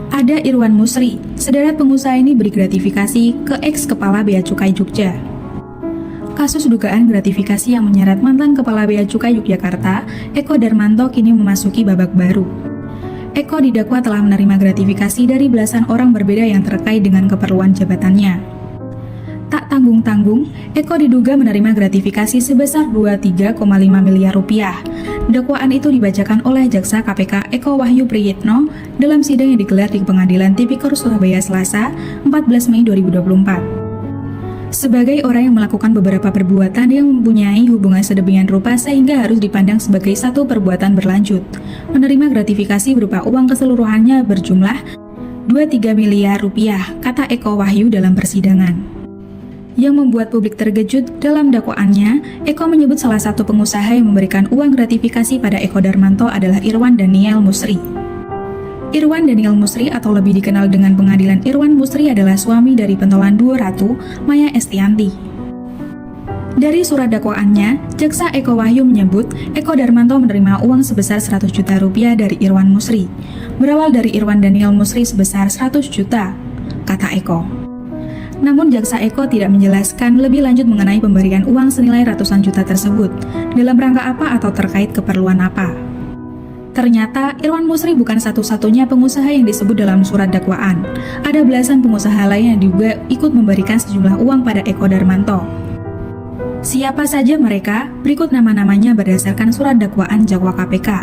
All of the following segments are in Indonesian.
Ada Irwan Musri, sederet pengusaha ini beri gratifikasi ke ex-kepala Bea Cukai Jogja. Kasus dugaan gratifikasi yang menyeret mantan Kepala Bea Cukai Yogyakarta, Eko Darmanto kini memasuki babak baru. Eko didakwa telah menerima gratifikasi dari belasan orang berbeda yang terkait dengan keperluan jabatannya. Tak tanggung-tanggung, Eko diduga menerima gratifikasi sebesar 23,5 miliar rupiah. Dakwaan itu dibacakan oleh Jaksa KPK Eko Wahyu Priyitno dalam sidang yang digelar di Pengadilan Tipikor Surabaya Selasa, 14 Mei 2024. Sebagai orang yang melakukan beberapa perbuatan yang mempunyai hubungan sedemikian rupa sehingga harus dipandang sebagai satu perbuatan berlanjut, menerima gratifikasi berupa uang keseluruhannya berjumlah 23 miliar rupiah, kata Eko Wahyu dalam persidangan. Yang membuat publik terkejut dalam dakwaannya, Eko menyebut salah satu pengusaha yang memberikan uang gratifikasi pada Eko Darmanto adalah Irwan Daniel Musri. Irwan Daniel Musri atau lebih dikenal dengan Pengadilan Irwan Musri adalah suami dari pentolan duo Ratu, Maya Estianty. Dari surat dakwaannya, Jaksa Eko Wahyu menyebut Eko Darmanto menerima uang sebesar 100 juta rupiah dari Irwan Musri, berawal dari Irwan Daniel Musri sebesar 100 juta, kata Eko. Namun Jaksa Eko tidak menjelaskan lebih lanjut mengenai pemberian uang senilai ratusan juta tersebut, dalam rangka apa atau terkait keperluan apa. Ternyata Irwan Musri bukan satu-satunya pengusaha yang disebut dalam surat dakwaan. Ada belasan pengusaha lain yang juga ikut memberikan sejumlah uang pada Eko Darmanto. Siapa saja mereka? Berikut nama-namanya berdasarkan surat dakwaan jakwa KPK.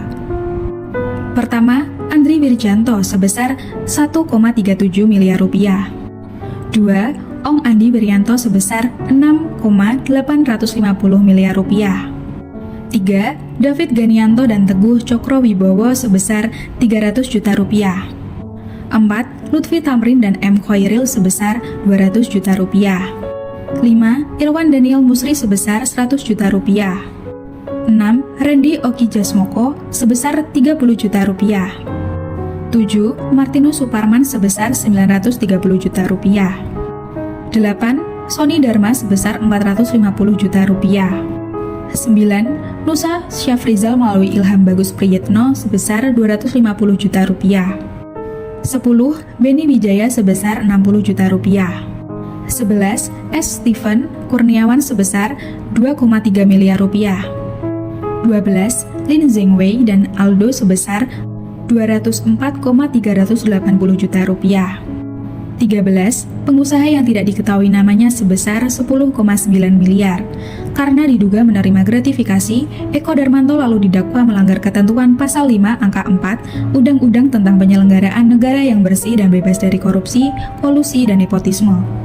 Pertama, Andri Wirjanto sebesar 1,37 miliar rupiah. 2. Ong Andi Wiryanto sebesar 6,850 miliar rupiah. 3. David Ganianto dan Teguh Cokro Wibowo sebesar 300 juta rupiah. 4. Lutfi Tamrin dan M. Khoiril sebesar 200 juta rupiah. 5. Irwan Daniel Musri sebesar 100 juta rupiah. 6. Randy Oki Jasmoko sebesar 30 juta rupiah. 7. Martinus Suparman sebesar 930 juta rupiah. 8. Sony Dharma sebesar 450 juta rupiah. 9. Nusa Syafrizal melalui Ilham Bagus Priyitno sebesar 250 juta rupiah. 10. Benny Wijaya sebesar 60 juta rupiah. 11. S. Stephen Kurniawan sebesar 2,3 miliar rupiah. 12. Lin Zhengwei dan Aldo sebesar 204,380 juta rupiah. 13. Pengusaha yang tidak diketahui namanya sebesar 10,9 miliar. Karena diduga menerima gratifikasi, Eko Darmanto lalu didakwa melanggar ketentuan Pasal 5 Angka 4 Undang-Undang tentang Penyelenggaraan Negara yang Bersih dan Bebas dari Korupsi, Kolusi, dan Nepotisme.